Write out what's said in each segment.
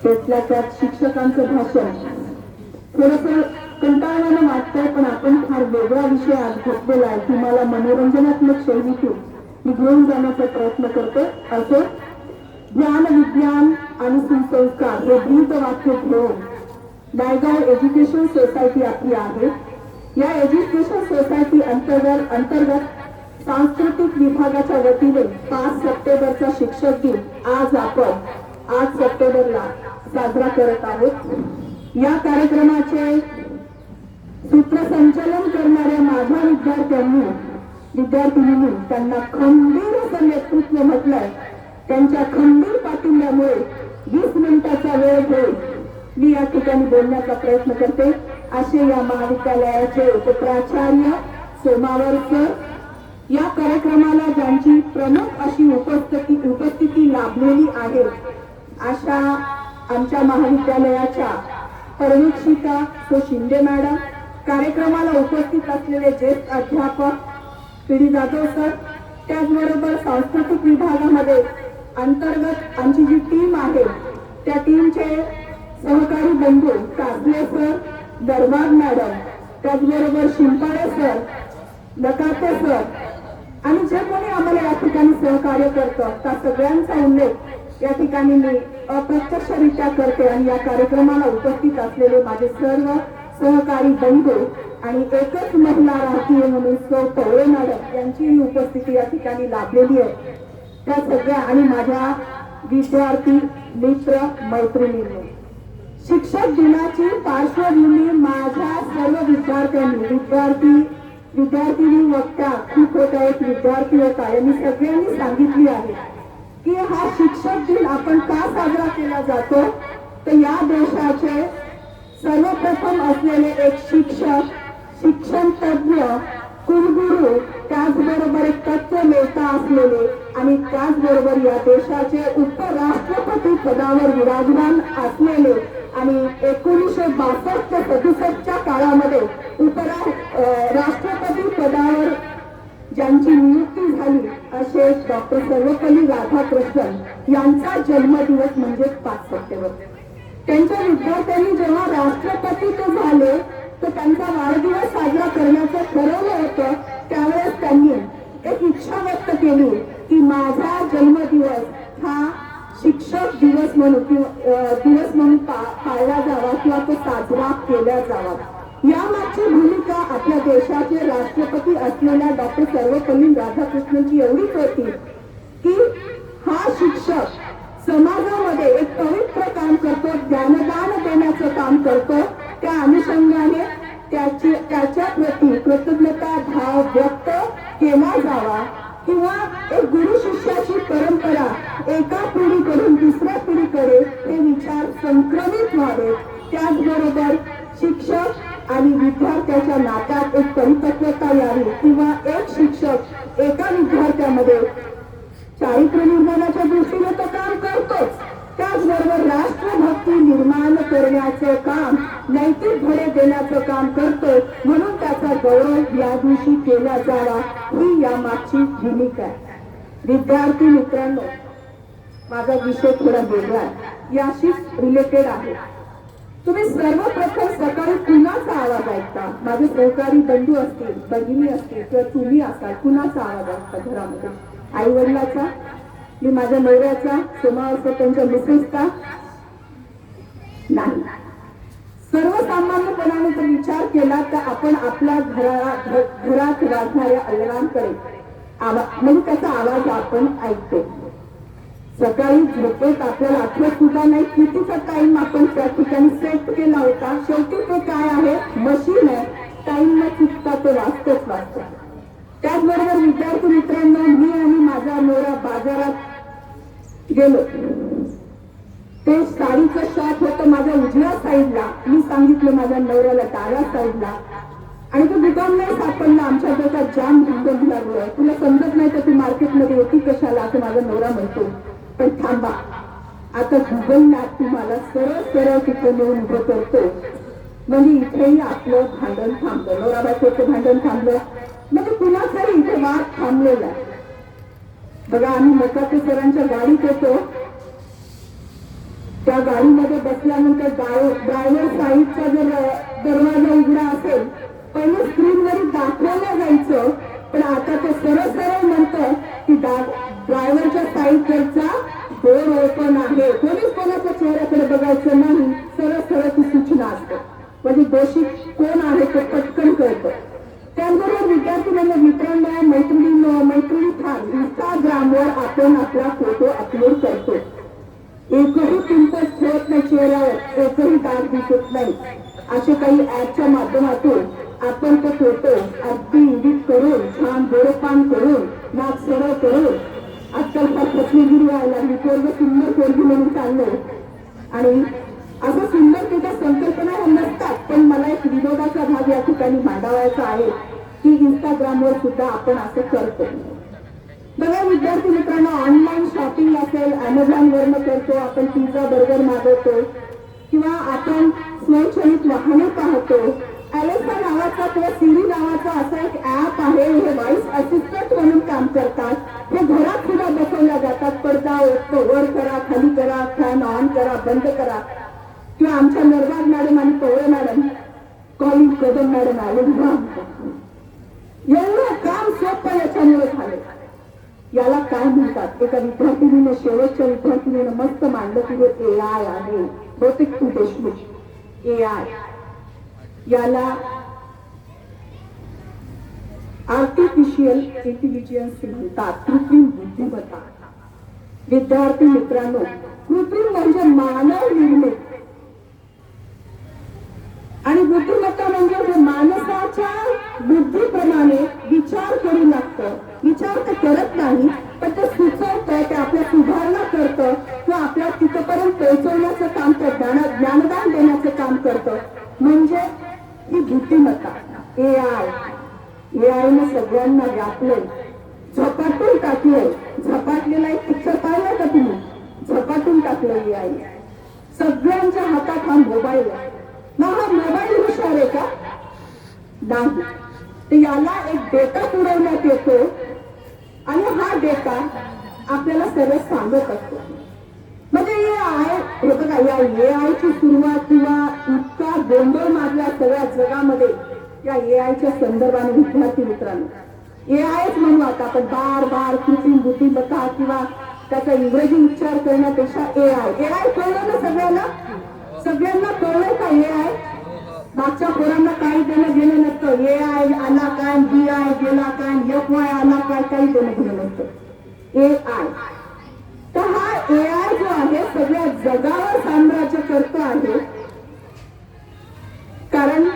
त्यातल्या त्यात शिक्षकांचं भाषण थोडंसं कंटाळवाणं वाटतंय, पण आपण फार वेगळा विषय आज घेतलेला आहे. तुम्हाला मनोरंजनात्मक शैलीतून मी घेऊन जाण्याचा प्रयत्न करते. असं ज्ञान, विज्ञान आणि सुसंस्कार हे ब्रीद वाक्य घेऊन नायगाव एज्युकेशन सोसायटी आपली आहे. या एज्युकेशन सोसायटी अंतर्गत सांस्कृतिक विभागाच्या वतीने 5 सप्टेंबरचा शिक्षक दिन आज आपण 8 सप्टेंबरला साजरा करत आहोत. या कार्यक्रमाचे सूत्रसंचालन करणाऱ्या माझ्या विद्यार्थिनींनी त्यांना खंबीर असं नेतृत्व म्हटलंय. त्यांच्या खंबीर पाठिंब्यामुळे 20 मिनिटाचा वेळ घेऊन मी या ठिकाणी बोलण्याचा प्रयत्न करते. असे या महाविद्यालयाचे उपप्राचार्य सोमावर सर, या कार्यक्रमाला ज्यांची प्रमुख अशी उपस्थिती लाभलेली आहे अशा आमच्या महाविद्यालयाच्या पर्यवेक्षिका सो शिंदे मॅडम, कार्यक्रमाला उपस्थित असलेले ज्येष्ठ अध्यापक पी.डी. जाधव सर, त्याचबरोबर सांस्कृतिक विभागामध्ये अंतर्गत आमची जी टीम आहे त्या टीमचे सहकारी बंधू कासले सर, दरबार मॅडम, त्याचबरोबर शिंपाळे सर, नकाते सर आणि जे कोणी आम्हाला या ठिकाणी सहकार्य करतं त्या सगळ्यांचा उल्लेख या ठिकाणी मी अप्रत्यक्षरित्या करते. आणि या कार्यक्रमाला उपस्थित असलेले माझे सर्व सहकारी बंधू आणि एकच महिला राहतीय म्हणून सौ पवळे मॅडम यांचीही उपस्थिती या ठिकाणी लाभलेली आहे. त्या सगळ्या आणि माझ्या विद्यार्थी मित्र मैत्रिणींनी शिक्षक दिनाची पार्श्वभूमी माझ्या सर्व विद्यार्थिनी वक्त्या खूप होत्या, एक विद्यार्थी होता, यांनी सगळ्यांनी सांगितली आहे की हा शिक्षक दिन आपण का साजरा केला जातो. तर या देशाचे सर्वप्रथम असलेले एक शिक्षक, शिक्षण तज्ञ, कुलगुरू, त्याचबरोबर एक तत्व नेता असलेले आणि त्याचबरोबर या देशाचे उपराष्ट्रपती पदावर विराजमान असलेले आणि 1962 ते 67च्या काळामध्ये राष्ट्रपती पदावर ज्यांची नियुक्ती झाली असे डॉक्टर सर्वपल्ली राधाकृष्णन यांचा जन्मदिवस म्हणजे 5 सप्टेंबर. त्यांच्या विद्यार्थ्यांनी जेव्हा राष्ट्रपती ते झाले तर त्यांचा वाढदिवस साजरा करण्याचं ठरवलं होतं. त्यावेळेस त्यांनी एक इच्छा व्यक्त केली की माझा जन्मदिवस हा शिक्षक दिवस म्हणून पाळला जावा किंवा तो साजरा केला जावा. यामागची भूमिका आपल्या देशाचे राष्ट्रपती असलेल्या डॉक्टर सर्वपल्ली राधाकृष्णनची एवढीच होती की हा शिक्षक समाजामध्ये एक पवित्र काम करतो, ज्ञानदान देण्याचं काम करतो. त्या अनुषंगाने त्याच्या प्रती कृतज्ञता भाव व्यक्त केला जावा किंवा एक गुरु शिष्याची परंपरा एका पिढीकडून दुसऱ्या पिढीकडे हे विचार संक्रमित व्हावे. त्याचबरोबर शिक्षक आणि विद्यार्थ्याच्या नात्यात एक परिपक्वता यावी किंवा एक शिक्षक एका विद्यार्थ्यामध्ये चारित्र्य निर्माणाच्या दृष्टीने तो काम करतोच, त्याचबरोबर राष्ट्रभक्ती निर्माण करण्याचं काम, नैतिक धडे देण्याचं काम करतो. म्हणून त्याचा गौरव या दिवशी केला जावा ही यामागची भूमिका आहे. विद्यार्थी मित्रांनो, माझा विषय थोडा वेगळा आहे, याशीच रिलेटेड आहे. तुम्ही सर्वप्रथम सकाळी कुणाचा आवाज ऐकता? माझे सहकारी बंधू असतील, भगिनी असतील किंवा तुम्ही असाल, कुणाचा आवाज ऐकता घरामध्ये? आई वडिलाचा, मी माझ्या नवऱ्याचा, सोमावर त्यांच्या मिसेसचा? नाही. सर्वसामान्यपणाने जर विचार केला तर आपण आपल्या घरात वाजणाऱ्या अलार्मकडे म्हणजे त्याचा आवाज आपण ऐकतो. सकाळी झोपेत आपल्याला आठवत सुद्धा नाही कितीचा टाइम आपण त्या ठिकाणी सेट केला होता. शेवटी ते काय आहे, मशीन आहे, टाइम न चुकता तो वाचतो. त्याचबरोबर विद्यार्थी मित्रांनो, मी आणि माझा नवरा बाजारात गेलो. ते साडीचं शॉप होतं माझ्या उजव्या साईडला. मी सांगितलं माझ्या नवऱ्याला डाव्या साईडला, आणि तो दुकान नाही सापडला. आमच्या डोक्यात जाम गोंधळ लागलोय. तुला समजत नाही तर तू मार्केटमध्ये होती कशाला, असं माझा नवरा म्हणतो. पण थांबा, आता गुगल मॅप तुम्हाला सरळ तिथे नेऊन उभं करतो. म्हणजे इथेही आपलं भांडण थांबलं, नवरा बायकोचं भांडण थांबलं, म्हणजे कुणाचाही इथे वाद थांबलेला. बघा, आम्ही मकाते सरांच्या गाडीत होतो. त्या गाडीमध्ये बसल्यानंतर ड्रायव्हर साईडचा जर दरवाजा उघडा असेल, पहिले स्क्रीनवर दाखवलं जायचं, पण आता ते सरळ सरळ म्हणतं की ड्रायव्हरच्या साईडवरचा डोर ओपन आहे. कोणीच कोणाच्या चेहऱ्याकडे बघायचं नाही, सरळ सरळ ती सूचना असते. म्हणजे दोषी कोण आहे ते पटकन कळतं. त्याचबरोबर विद्यार्थ्यांना, मित्रांना, मैत्रिणी छान इंस्टाग्रामवर आपण आपला फोटो अपलोड करतो. एकही पिंपल ठेवत नाही चेहऱ्यावर, एकही डाग दिसत नाही. असे काही ऍपच्या माध्यमातून आपण तो फोटो अगदी एडिट करून, छान गोडपान करून, नाक सरळ करून, आजकाल फार फसवेगिरी व्हायला लागली. पोरग सुंदर पोरगी म्हणून चाललंय. आणि असं सुंदर त्याच्या संकल्पना ह्या नसतात, पण मला एक विनोदाचा भाग या ठिकाणी मांडावायचा आहे की इंस्टाग्रामवर सुद्धा आपण असं करतो. बघा विद्यार्थी मित्रांनो, ऑनलाईन शॉपिंग असेल, अमेझॉनवरनं करतो, आपण पिझ्झा बर्गर मागवतो, किंवा आपण स्वयंचलित वाहने पाहतो. अलेक्सा नावाचा किंवा सिरी नावाचा असा एक ऍप आहे, हे व्हॉइस असिस्टंट म्हणून काम करतात. हे घरात सुद्धा बसवल्या जातात. पडदा वर करा, खाली करा, फॅन ऑन करा, बंद करा. किंवा आमच्या नरवाद मॅडम आणि Pawale madam, calling Kadam madam आले, एवढं काम सोपं याच्यामुळे झालं. याला काय म्हणतात? एका विद्यार्थिनीने, शेवटच्या विद्यार्थिनीने मस्त मांडलं की हे AI आहे. बहुतेक तू देशमुख AI, याला आर्टिफिशियल इंटेलिजन्स म्हणतात, कृत्रिम बुद्धिमत्ता. विद्यार्थी मित्रांनो, कृत्रिम म्हणजे मानव निर्मित, आणि बुद्धिमत्ता म्हणजे हे माणसाच्या बुद्धीप्रमाणे विचार करू लागतं. विचार तर करत नाही, पण ते सुचवतं, ते आपल्या सुधारणा करतं, किंवा आपल्या तिथपर्यंत पोहोचवण्याचं काम करतं, ज्ञानदान देण्याचं काम करतं. म्हणजे ही बुद्धिमत्ता AI ने सगळ्यांना व्यापलंय, झपाटून टाकलंय. झपाटलेला एक पिक्चर पाहिला का तुम्ही? झपाटून टाकलं AI. सगळ्यांच्या हातात हा मोबाईल आहे. मग हा मोबाईल हुशार आहे का? नाही. तर याला एक डेटा पुरवण्यात येतो, आणि हा डेटा आपल्याला सगळं सांगत असतो. म्हणजे हे बघा, या AI ची सुरुवात किंवा इतका गोंधळ माजला सगळ्या जगामध्ये या AI च्या संदर्भाने. विद्यार्थी मित्रांनो, AIच म्हणू आता आपण, बार कृत्रिम बुद्धिमत्ता किंवा त्याचा इंग्रजी उच्चार करण्यापेक्षा AI कळलं ना सगळ्यांना? सगळ्यांना कळलं का AI? मागच्या पोरांना काही देणं घेणं नसतं. AI आला काय, BI गेला काय, FY आला काय, काही देणं घेणं नसतं. AI, तर हा AI जो आहे सगळ्या जगावर साम्राज्य करतो आहे. कारण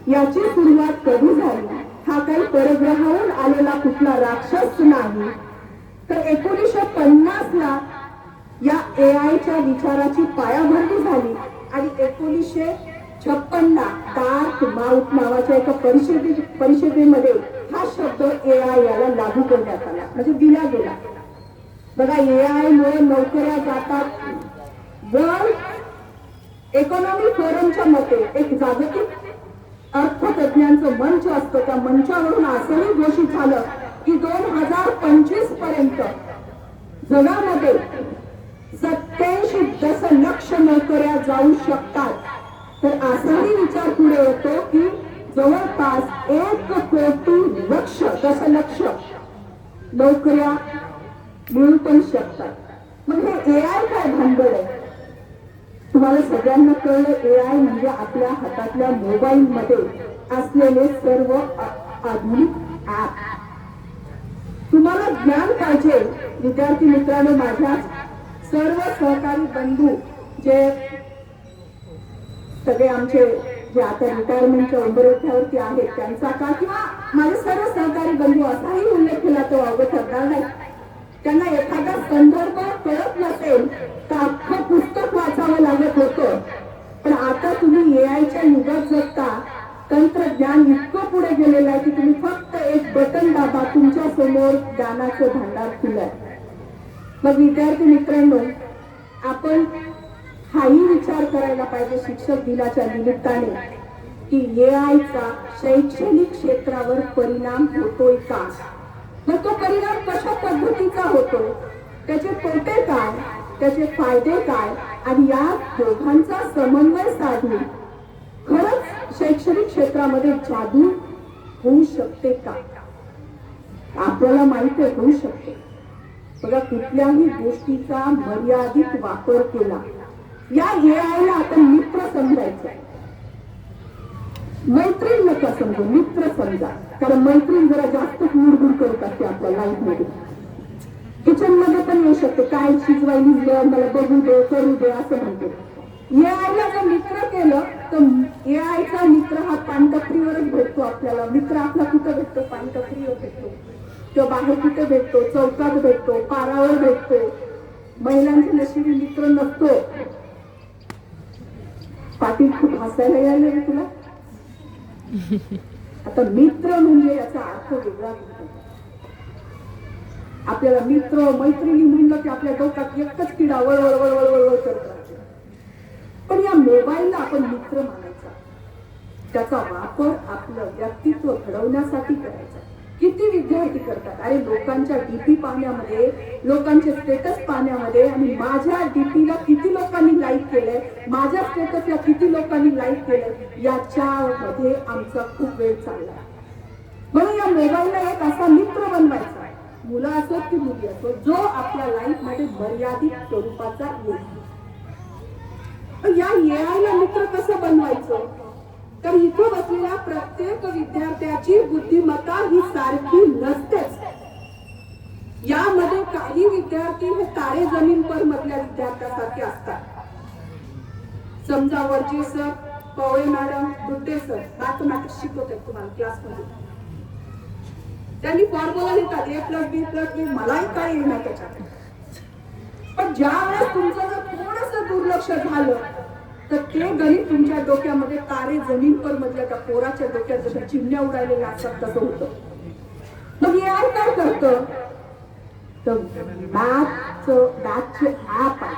याची सुरुवात कधी झाली? हा काही परग्रहावरून आलेला कुठला राक्षस नाही, तर 1950 ला या AI च्या विचाराची पायाभरणी झाली. आणि 1956 ला डार्क माउथ नावाच्या एका परिषदेमध्ये हा शब्द AI याला लागू करण्यात आला, म्हणजे दिला गेला. बघा, AI मुळे नोकऱ्या जातात. वर्ल्ड इकॉनॉमिक फोरमच्या मते, एक जागतिक अर्थतज्ञांचं मंच असतं, त्या मंचावरून असंही घोषित झालं की 2025 पर्यंत जगामध्ये 87 दशलक्ष नोकऱ्या जाऊ शकतात. तर असाही विचार पुढे येतो की जवळपास 1 कोटी दशलक्ष नोकऱ्या मिळू पण शकतात. मग हे AI काय भानगड आहे? तुम्हाला सगळ्यांना कळलं, AI म्हणजे आपल्या हातातल्या मोबाईल मध्ये असलेले सर्व आधुनिक ऍप. तुम्हाला ज्ञान पाहिजे विद्यार्थी मित्रांनो, माझ्या सर्व सहकारी बंधू जे सगळे आमचे जे आता रिटायरमेंटच्या उंबरठ्यावरती आहेत त्यांचा का, किंवा माझे सर्व सहकारी बंधू, असाही उल्लेख केला तो अवघड ठरणार नाही. त्यांना एखादा संदर्भ कळत नसेल तर अख्खं पुस्तक वाचावं लागत होतं. पण आता तुम्ही AIच्या युगात जगता. तंत्रज्ञान इतकं पुढे गेलेलं आहे की तुम्ही फक्त एक बटन दाबा, तुमच्या समोर ज्ञानाचं भांडार खुलंय. मग विद्यार्थी मित्रांनो, आपण हाही विचार करायला पाहिजे शिक्षक दिनाच्या निमित्ताने की AIचा शैक्षणिक क्षेत्रावर परिणाम होतोय का? मग तो परिणाम कशा पद्धतीचा होतो? त्याचे तोटे काय? त्याचे फायदे काय आणि या दोघांचा समन्वय साधून खरंच शैक्षणिक क्षेत्रामध्ये जादू होऊ शकते का? आपल्याला माहिती आहे होऊ शकते. बघा, कुठल्याही गोष्टीचा मर्यादित वापर केला. या एआयला आपण मित्र समजायचं, मैत्रीण नका समजू, मित्र समजा. कारण मैत्रीण जरा जास्त गुडगुड करत असते आपल्या लाईफ मध्ये. किचन मध्ये पण येऊ शकते, काय शिजवायली मला बघू दे, करू दे असं म्हणते. एआयला जर मित्र केलं तर एआयचा मित्र हा पानटपरीवरच भेटतो आपल्याला. मित्र आपला कुठं भेटतो? पानटपरीवर भेटतो, किंवा बाहेर कुठे भेटतो? चौकात भेटतो, पारावर भेटतो. महिलांच्या नशिबी मित्र नसतो. पाटील खूप हसायला यायला रे तुला. आता मित्र म्हणजे याचा अर्थ वेगळा होतो. आपल्याला मित्र मैत्रिणी म्हणलं की आपल्या डोक्यात एकच किडा वळवळ वळवळ वळवळ करत राहते. पण या मोबाईलला आपण मित्र मानायचा, त्याचा वापर आपलं व्यक्तित्व घडवण्यासाठी करायचा. किती विद्यार्थी करतात, अरे लोकांच्या डीपी पाहण्यामध्ये, लोकांचे स्टेटस पाहण्यामध्ये, आणि माझ्या डीपीला किती लोकांनी लाईक केलंय, माझ्या स्टेटसला किती लोकांनी लाईक केलंय, याच्यामध्ये आमचा खूप वेळ चाललाय. म्हणून या मोबाईलला एक असा मित्र बनवायचा, मुलं असो की मुली असो, जो आपल्या लाईफ मध्ये मर्यादित स्वरूपाचा येईल. या एआयला मित्र कसं बनवायचं? तर इथं बसलेल्या प्रत्येक विद्यार्थ्याची बुद्धिमत्ता ही सारखी नसतेच. यामध्ये काही विद्यार्थी हे तारे जमीन पर मधल्या विद्यार्थ्यासारखे असतात. समजा वरचे sir, Pawale madam, Dudde sir mathematics शिकवतात तुम्हाला क्लासमध्ये. त्यांनी फॉर्म्युला लिहितात A+B+B, मलाही काय येणार त्याच्यात. पण ज्या वेळेस तुमचं जर थोडंसं दुर्लक्ष झालं तर ते गणित तुमच्या डोक्यामध्ये तारे जमीन पर मधल्या त्या पोराच्या डोक्यात जशा चिमण्या उडालेल्या असतात तसं होतं. मग एआय काय करतं? तर मॅथचे ऍप आहे,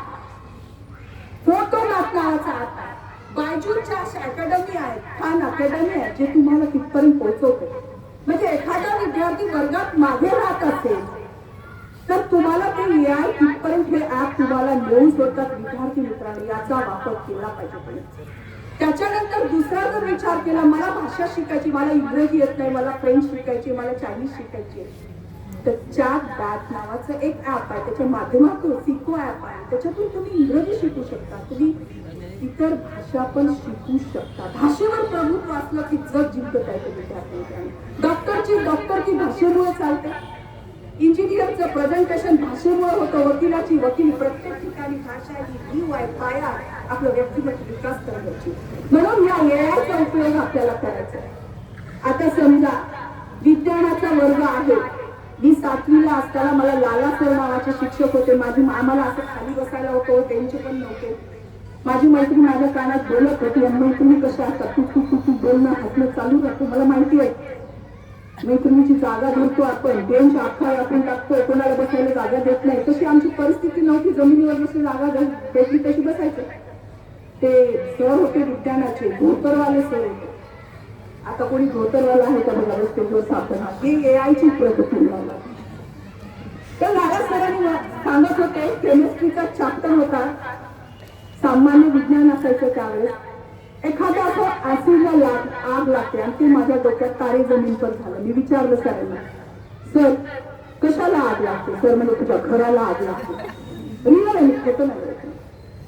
फोटो मॅथ नावाचा ऍप आहे. बायजूच्या अशा अकॅडमी आहेत, खान अकॅडमी आहे, जे तुम्हाला तिथपर्यंत पोहोचवते. म्हणजे एखादा विद्यार्थी वर्गात मागे राहत असेल तर तुम्हाला ते एआय तिथपर्यंत हे ऍप तुम्हाला नेऊन सोडतात. विद्यार्थी मित्रांनी याचा वापर केला पाहिजे. त्याच्यानंतर दुसरा जर विचार केला, मला भाषा शिकायची, मला इंग्रजी येत नाही, मला फ्रेंच शिकायची, मला चायनीज शिकायची, तर चॅट बॅट नावाचं एक ऍप आहे. त्याच्या माध्यमातून सिको ऍप आहे, त्याच्यातून तुम्ही इंग्रजी शिकू शकता, तुम्ही इतर भाषा पण शिकू शकता. भाषेवर प्रभुत्व असलं की जग जिंकत आहे विद्यार्थी. डॉक्टर की भाषेमुळे चालते, इंजिनियरचं प्रेझेंटेशन भाषेमुळे होतं, वकिलाची वकील. प्रत्येक ठिकाणी भाषा ही जीव आहे, पाया आपलं व्यक्तिगत विकास करायची. म्हणून या एआयचा उपयोग आपल्याला करायचा. आता समजा विज्ञानाचा वर्ग आहे. मी 7वीला असताना मला लाला सर नावाचे शिक्षक होते. आम्हाला असं खाली बसायला होतं, त्यांचे पण नव्हते. माझी मैत्रीण माझ्या कानात बोलत होती, मैत्रिणी कशा असतात, तू बोलणं हसणं चालू राहतो. मला माहिती आहे मैत्रिणीची जागा धरतो आपण, बेंच अख्खा आपण टाकतो, कोणाला बसायला जागा देत नाही. तशी आमची परिस्थिती नव्हती, जमिनीवर जशी जागा भेटली तशी बसायचं. ते सर होते विज्ञानाचे, धोतरवाले सर होते. आता कोणी धोतरवाला आहे का बघा रस्त्यावर सापडा. ही एआयची प्रगती झाला. तर लाला सरांनी सांगत होते, केमिस्ट्रीचा चॅप्टर होता, सामान्य विज्ञान असायचं त्यावेळेस. एखादा असं ऍसिडला आग लागते आणि ते माझ्या डोक्यात तारे जमीन पर झालं. मी विचारलं सरांना, सर कशाला आग लागते? सर म्हणजे तुझ्या घराला आग लागते. रिअल आहे, खोटं नाही.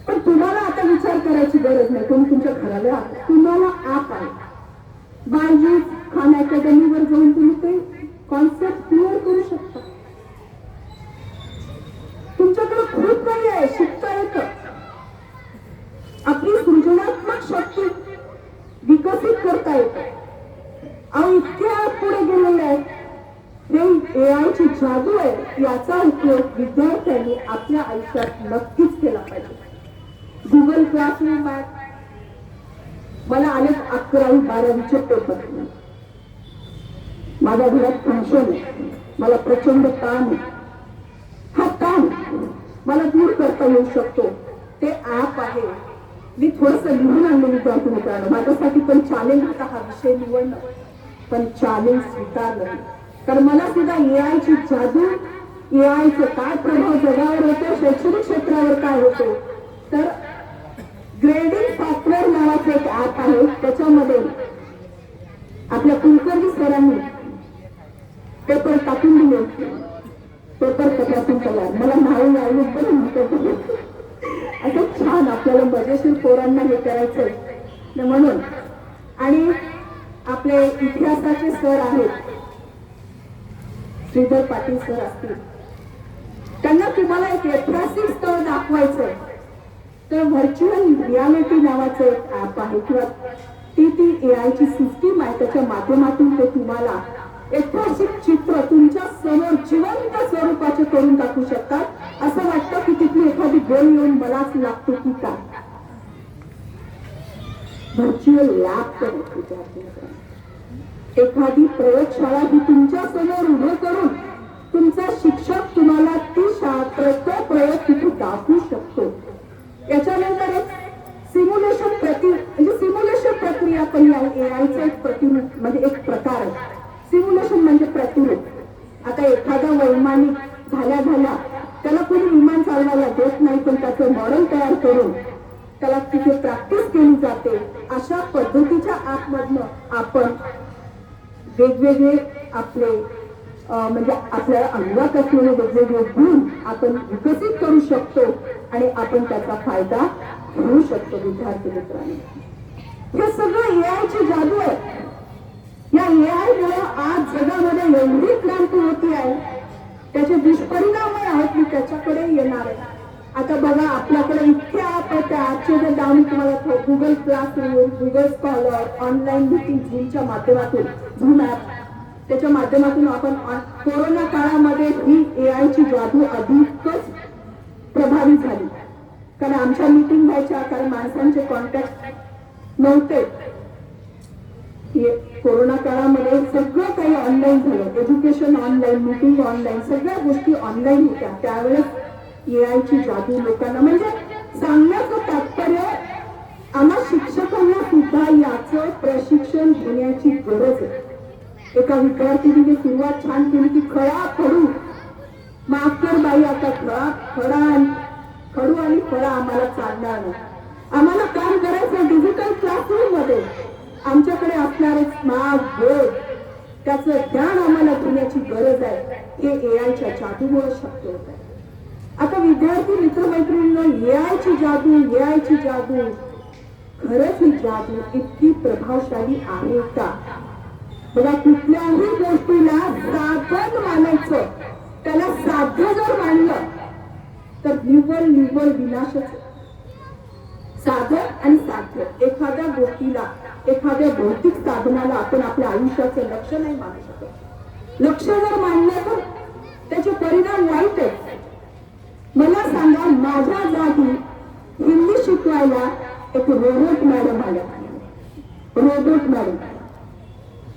पण तुम्हाला आता विचार करायची गरज नाही, तुम्ही तुमच्या घराला आग, तुम्हाला ऍप आहे. बायजूस खान अकॅडमीवर जाऊन तुम्ही ते कॉन्सेप्ट क्लिअर करू शकता. तुमच्याकडे खूप काही आहे, शिकता येतं. आपली सृजनात्मक शक्ती विकसित करता येते. आणि इतक्या पुढे गेलेले आहेत. हे एआयची जादू आहे, याचा उपयोग विद्यार्थ्यांनी आपल्या आयुष्यात नक्कीच केला पाहिजे. गुगल क्लासरूम आहे. मला आले 11वी 12वीचे पेपर. माझ्या घरात फंक्शन आहे, मला प्रचंड ताण आहे. हा ताण मला दूर करता येऊ शकतो. ते ऍप आहे. मी थोडस लिहून आणलं विद्यार्थी मित्रांनो. माझ्यासाठी पण चॅलेंज होता हा विषय निवडणं, पण चॅलेंज स्वीकारलं. कारण मला सुद्धा एआयची जादू एआयचा काय प्रभाव जगावर होतो, शैक्षणिक क्षेत्रावर काय होतो, तर ग्रेडिंग सॉफ्टवेअर नावाचं एक ऍप आहे. त्याच्यामध्ये आपल्या कुलकर्णी सरांनी पेपर टाकून दिले, पेपर तपासून तयार. मला नाव लावलं पण असं छान आपल्याला मजेशीर पोरांना हे करायचंय म्हणून. आणि आपले इतिहासाचे सर आहेत श्रीधर पाटील सर असतील, त्यांना तुम्हाला एक ऐतिहासिक स्थळ दाखवायचंय तर व्हर्च्युअल रियालिटी नावाचं एक ऍप आहे किंवा ती एआय ची सिस्टीम आहे. त्याच्या माध्यमातून ते तुम्हाला ऐतिहासिक चित्र तुमच्या समोर जिवंत स्वरूपाचे करून दाखवू शकतात. असं वाटतं की तिथली एखादी गोल येऊन मलाच लागतो की काय. व्हर्च्युअल लॅब एखादी प्रयोगशाळा ही तुमच्या समोर उभं करून तुमचा शिक्षक तुम्हाला ती तो प्रयोग तिथे दाखवू शकतो. याच्यानंतर एक सिम्युलेशन प्रक्रिया पहिली आहे. एआयचं एक प्रतिरूप म्हणजे एक प्रकार आहे. सिम्युलेशन म्हणजे प्रतिरूप. आता एखादा वैमानिक झाल्या त्याला कोणी विमान चालवायला देत नाही, पण त्याचं मॉडेल तयार करून त्याला तिथे प्रॅक्टिस केली जाते. अशा पद्धतीच्या ऍपमधनं आपण वेगवेगळे आपले म्हणजे आपल्या अंगात असलेले वेगवेगळे गुण आपण विकसित करू शकतो आणि आपण त्याचा फायदा घेऊ शकतो. विद्यार्थी मित्रांनो, हे सगळं एआयची जादू आहे. या एआय मुळे आज जगामध्ये एवढी क्रांती होती आहे, त्याचे दुष्परिणाम आहेत मी त्याच्याकडे येणार आहे. आता बघा, आपल्याकडे इतके ऍप आहेत. त्या ऍपचे जर नाव मी तुम्हाला Google classroom, Google scholar, online meeting, झूमच्या माध्यमातून झूम ऍप, त्याच्या माध्यमातून आपण कोरोना काळामध्ये ही एआयची जादू अधिकच प्रभावी झाली. कारण आमच्या मीटिंग व्हायच्या, कारण माणसांचे कॉन्टॅक्ट नव्हते. कोरोना काळामध्ये सगळं काही ऑनलाईन झालं. एज्युकेशन ऑनलाईन, मीटिंग ऑनलाईन, सगळ्या गोष्टी ऑनलाईन होत्या. त्यावेळेस एआयची जादू लोकांना, म्हणजे सांगण्याचं तात्पर्य आम्हा शिक्षकांना सुद्धा याचं प्रशिक्षण घेण्याची गरज आहे. एका विद्यार्थिनीने सुरुवात छान केली की खडा खडू माफ कर बाई, आता खडू आणि फळा आम्हाला चालणार नाही. आम्हाला काम करायचं डिजिटल क्लासरूम मध्ये. आमच्याकडे असणारे स्मार्ट बोर्ड, त्याचं ज्ञान आम्हाला घेण्याची गरज आहे. हे एआयच्या जादूमुळे शक्य होत आहे. आता विद्यार्थी मित्रमैत्रिणींना एआयची जादू खरंच ही जादू इतकी प्रभावशाली आहे का? बघा, कुठल्याही गोष्टीला साधन मानायचं, त्याला साध्य जर मानलं तर निव्वळ विनाशच. साधन आणि साध्य, एखाद्या गोष्टीला, एखाद्या भौतिक साधनाला आपण आपल्या आयुष्याचं लक्ष नाही मानू शकत. लक्ष जर मानलं तर त्याचे परिणाम वाईट आहेत. मला सांगा, माझ्या जागी हिंदी शिकवायला एक रोबोट मॅडम आल्या. रोबोट मॅडम,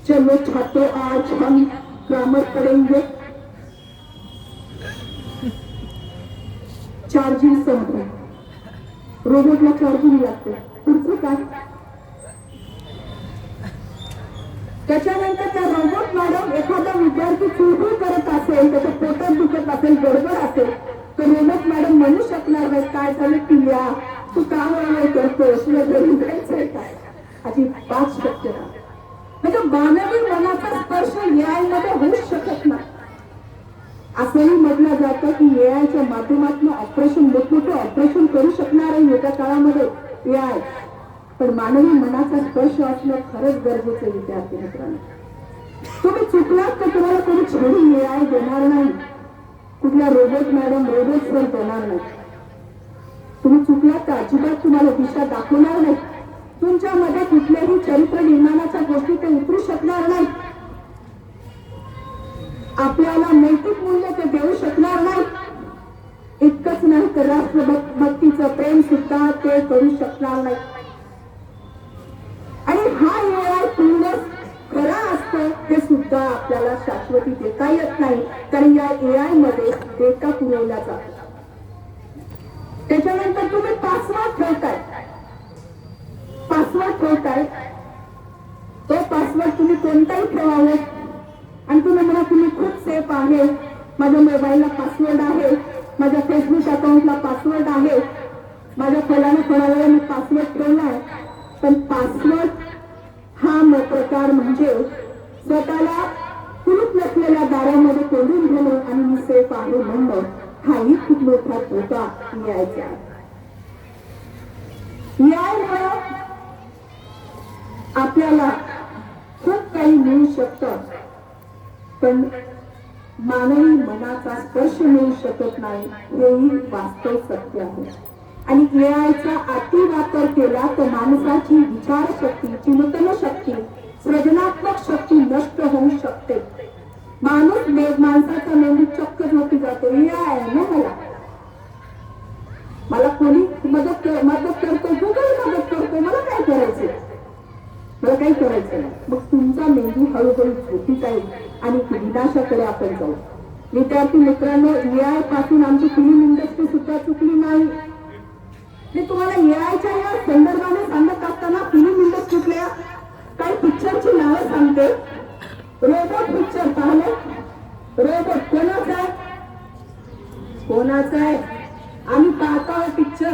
चलो छात्रों आज हम ग्रामर पढ़ेंगे. चार्जिंग संपलं, रोबोटला चार्जिंग लागते. पुढचं काय? त्याच्यानंतर त्या रोबोट मॅडम एखादा विद्यार्थी चुळबुळ करत असेल, त्याच्या पोटात दुखत असेल, गडबड असेल, तर रोबोट मॅडम म्हणू शकणार नाही काय झालं पिल्या, तू का वळवळ करतोस, तुला घरी जायचंय काय? अजिबात शक्य नाही. म्हणजे मानवी मनाचा स्पर्श एआय मध्ये होऊच शकत नाही. असंही म्हटलं जातं की एआयच्या माध्यमातून ऑपरेशन, मोठमोठे ऑपरेशन करू शकणार आहे येत्या काळामध्ये एआय. पण मानवी मनाचा स्पर्श असणं खरंच गरजेचं आहे. विद्यार्थी मित्रांनो, तुम्ही चुकलात तर तुम्हाला कोणी छडी एआय देणार नाही, कुठल्या रोबोट मॅडम, रोबोट सर देणार नाही. तुम्ही चुकलात तर अजिबात तुम्हाला दिशा दाखवणार नाही. तुमच्यामध्ये कुठल्याही चरित्र निर्माणाच्या गोष्टी ते उतरू शकणार नाही. आपल्याला नैतिक मूल्य ते देऊ शकणार नाही. इतकंच नाही तर राष्ट्रभक्तीचं प्रेम सुद्धा ते करू शकणार नाही. आणि हा एआय पूर्ण खरा असतो ते सुद्धा आपल्याला शाश्वती देता येत नाही, कारण या एआय मध्ये डेटा पुरवला जातो. त्याच्यानंतर तुम्ही पासवर्ड ठेवताय, तो पासवर्ड तुम्ही कोणताही ठेवावं आणि तुम्ही म्हणा तुम्ही खूप सेफ आहे, माझ्या मोबाईलला पण पासवर्ड हा प्रकार म्हणजे स्वतःला कुलूप नसलेल्या दारामध्ये कोंडून घेणं आणि मी सेफ आहे म्हणणं हाही खूप मोठा धोका यायचा. यामुळे आपल्याला खूप काही मिळू शकतं, पण मानवी मनाचा स्पर्श मिळू शकत नाही, हेही वास्तव सत्य आहे. आणि एआयचा अति वापर केला तर माणसाची विचारशक्ती, चिंतन शक्ती, सृजनात्मक शक्ती नष्ट होऊ शकते. माणसाचा मेंदू चक्क झोपी जातो. एआय ना मला कोणी मदत करतो, गुगल मदत करतो, मला काय करायचं, मला काही करायचं नाही. मग तुमचा मेंदू हळूहळू झोपी जाईल आणि विनाशाकडे आपण जाऊ. विद्यार्थी मित्रांनो, एआय पासून आमची फिल्म इंडस्ट्री सुद्धा चुकली नाही. मी तुम्हाला एआयच्या या संदर्भाने सांगत असताना फिल्म इंडस्ट्रीतल्या काही पिक्चरची नावं सांगते. रोबोट पिक्चर पाहिलं? रोबोट कोणाचा आहे? कोणाचा आहे? आम्ही पाहतो पिक्चर,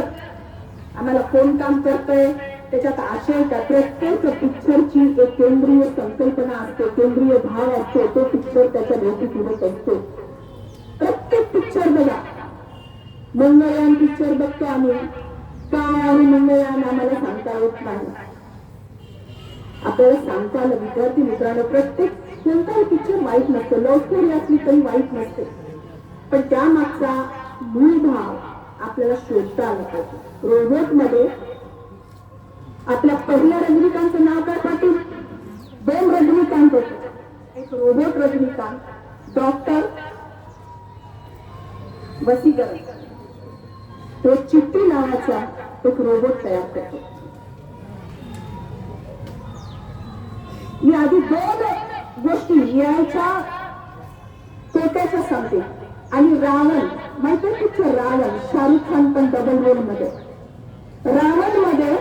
आम्हाला कोण काम करतंय त्याच्यात आशय का? प्रत्येक पिक्चरची एक केंद्रीय संकल्पना असते, केंद्रीय भाव असतो, तो पिक्चर त्याच्या भोवती फिरत असतो. प्रत्येक पिक्चर बघा. मंगळयान पिक्चर बघतो आम्ही, काय आहे मंगळयान आम्हाला सांगता येत नाही. आपल्याला सांगता आलं विद्यार्थी मित्रांनो, प्रत्येक कोणताही पिक्चर वाईट नसतं, लव्ह स्टोरी असली तरी वाईट नसते, पण त्यामागचा मूळ भाव आपल्याला शोधता आला पाहिजे. रोबोट मध्ये आपल्या पहिल्या रजनीकांतचं नाव काय पाटील? 2 रजनीकांत होते. एक रोबोट रजनीकांत, डॉक्टर वसीकरण. तो चिट्टी नावाचा एक रोबोट तयार करतो. मी आधी 2 गोष्टी याच्या तोट्याच्या सांगते. आणि रावण माहिती पिक्चर रावण, शाहरुख खान पण डबल रोल मध्ये. रावण मध्ये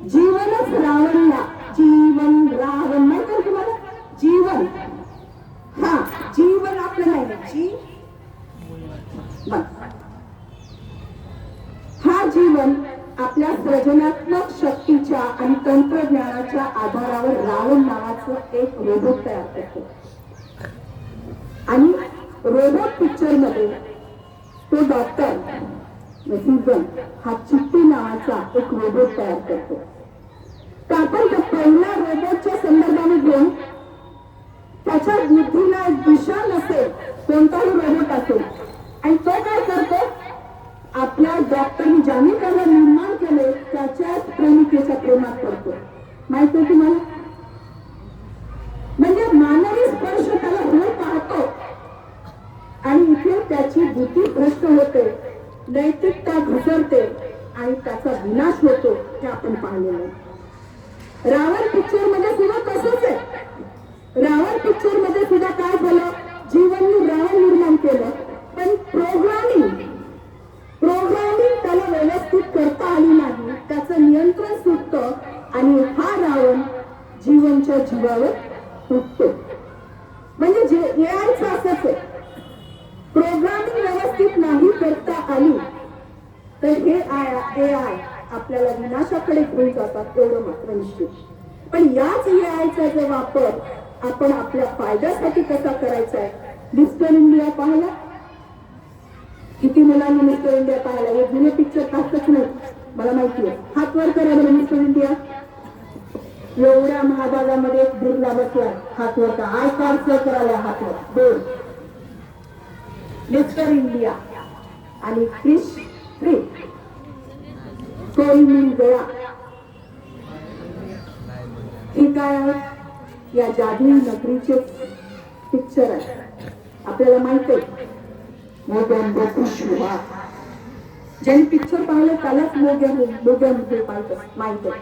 जीवनच रावणला, जीवन रावण माहिती आहे तुम्हाला? जीवन, हा जीवन आपलं नाही, हा जीवन आपल्या सृजनात्मक शक्तीच्या आणि तंत्रज्ञानाच्या आधारावर रावण नावाचं एक रोबोट तयार करतो. आणि रोबोट पिक्चर मध्ये तो डॉक्टर वसीकरण हा चिट्टी नावाचा एक रोबोट तयार करतो. तर आपण त्या पहिल्या रोबोटच्या संदर्भाने घेऊन त्याच्या बुद्धीला दिशा नसेल, कोणताही रोबोट असेल, आणि तो काय करतो, आपल्या डॉक्टरनी ज्याने त्याला निर्माण केले त्याच्याच प्रेमिकेच्या प्रेमात पडतो. माहिती आहे तुम्हाला? म्हणजे मानवी स्पर्श त्याला होऊ पाहतो आणि इथे त्याची बुद्धी भ्रष्ट होते, नैतिकता घसरते आणि त्याचा विनाश होतो, हे आपण पाहिलेलं. रावण पिक्चर मध्ये सुद्धा तसंच आहे. रावण पिक्चर मध्ये सुद्धा काय झालं, जीवननी रावण निर्माण केलं, पण प्रोग्रामिंग त्याला व्यवस्थित करता आली नाही, त्याचं नियंत्रण सुटतं आणि हा रावण जीवनच्या जीवावर तुटतो. म्हणजे एआयचं असंच आहे, प्रोग्रामिंग व्यवस्थित नाही करता आली तर हे एआय आपल्याला विनाशाकडे घेऊन जातात, एवढं मात्र निश्चित. पण याच एआयचा जो वापर आपण आपल्या फायद्यासाठी कसा करायचा आहे. मिस्टर इंडिया पाहिला? किती मुलांनी मिस्टर इंडिया पाहिला? हे जुने पिक्चर पाहतच नाही, मला माहिती आहे. हात वर करा बरं मिस्टर इंडिया. एवढ्या महाभागामध्ये एक बिर्ला बसलाय, हात वर का? आय कार्ड सर करायला हात वर. 2 मिस्टर इंडिया आणि क्रिश फ्री, कोई मिल गया. हे काय आहे? या जादुई नगरीचे पिक्चर आहे. आपल्याला माहिती आहे ज्यांनी पिक्चर पाहिलं त्यालाच मोग्यामध्ये माहित आहे.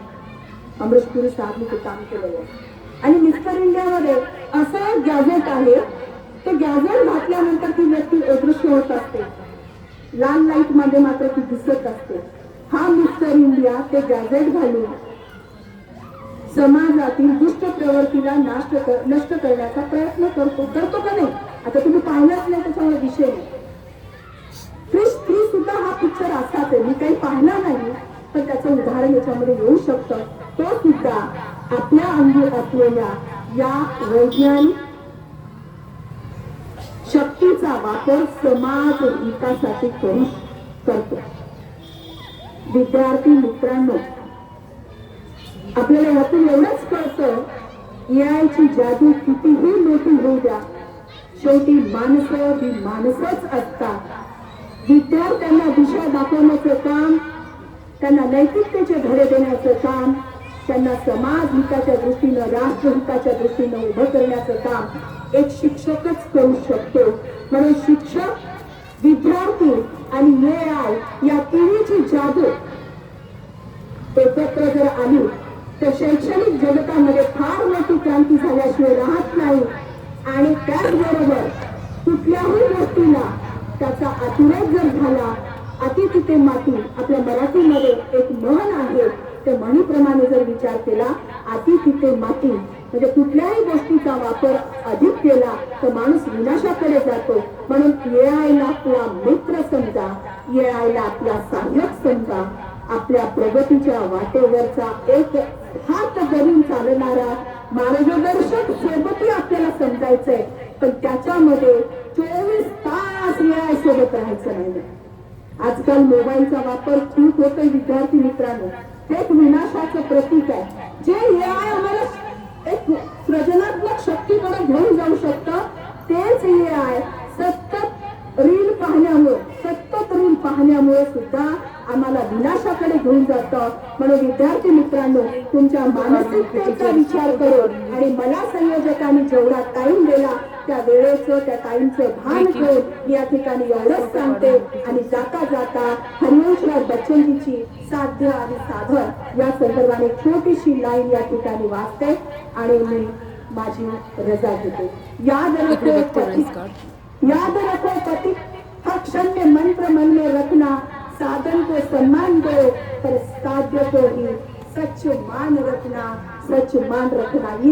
अमरीश पुरी साहेबने ते काम केलेलं आहे. आणि मिस्टर इंडियामध्ये असं गॅजेट आहे, ते गॅजेट घातल्यानंतर ती व्यक्ती अदृश्य होत असते, लाल लाईट मध्ये मात्र ती दिसत असते. हा मिस्टर इंडिया ते गॅजेट घालून समाजातील दुष्ट प्रवृत्तीला नष्ट करण्याचा प्रयत्न करतो का नाही? आता तुम्ही पाहिलंच नाही, त्याच्यामुळे विषय नाही. क्रिश थ्री सुद्धा हा पिक्चर असाच आहे. मी काही पाहिला नाही, पण त्याचं उदाहरण याच्यामध्ये येऊ शकतं. अंगी असलेल्या या वैज्ञानिक शक्तीचा वापर समाज हितासाठी करतो. विद्यार्थी मित्रांनो, आपल्याला यातून एवढंच कळतं, AI ची जादू कितीही मोठी होऊ द्या, शेवटी माणसं ही माणसंच असतात. विद्यार्थ्यांना दिशा दाखवण्याचं काम, त्यांना नैतिकतेचे धडे देण्याचं काम, त्यांना समाज हिताच्या दृष्टीनं, राष्ट्रहिताच्या दृष्टीनं उभं करण्याचं काम एक शिक्षकच करू शकतो. म्हणून शिक्षक, विद्यार्थी आणि AI या तिन्हीची जादू एकत्र जर आली तर शैक्षणिक जगतामध्ये फार मोठी क्रांती झाल्याशिवाय राहत नाही. आणि त्याचबरोबर कुठल्याही गोष्टीला त्याचा अतिरेक जर झाला, अति तिथे माती, आपल्या मराठीमध्ये एक म्हण आहे, त्या म्हणीप्रमाणे जर विचार केला, अति तिथे माती, म्हणजे कुठल्याही गोष्टीचा वापर अधिक केला तर माणूस विनाशाकडे जातो. म्हणून AI ला आपला मित्र समजा, AI ला आपला सहाय्यक समजा, आपल्या प्रगतीच्या वाटेवरचा एक हात धरून चालणारा मार्गदर्शक सोबतही आपल्याला समजायचंय. पण त्याच्यामध्ये 24 तास AI सोबत राहायचं नाही. आजकाल मोबाईलचा वापर खूप होतोय विद्यार्थी मित्रांनो, ते एक विनाशाचं प्रतीक आहे. जे AI आम्हाला एक सृजनात्मक शक्तीकडे घेऊन जाऊ शकतं, तेच AI सतत रील पाहण्यामुळे सुद्धा आम्हाला विनाशाकडे घेऊन जातं. म्हणून विद्यार्थी मित्रांनो, तुमच्या मानसिकतेचा विचार करून आणि मला संयोजकांनी जेवढा टाइम दिला त्या वेळेचं, त्या टाइमचं भान करून या ठिकाणी एवढंच सांगते. आणि जाता जाता हरिवंशराव बच्चनजीची साध्य आणि साधन या संदर्भाने छोटीशी लाईन या ठिकाणी वाचते आणि मी माझी रजा घेते. याद रखो पति हर क्षण में मंत्र मन में रखना, साधन को सम्मान दो पर साध्य को ही सच मान रखना. ये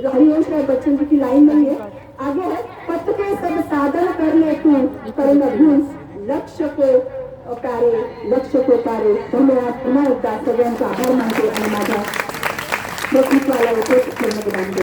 हरिवंशराव बच्चन जी की लाइन नहीं है, आगे है, पथ के सब साधन कर ले तू पर न भूल लक्ष्य को पारे. धन्यवाद. पुन्हा एकदा सगळ्यांचा आभार मानते आणि माझ्या नेतृत्वाला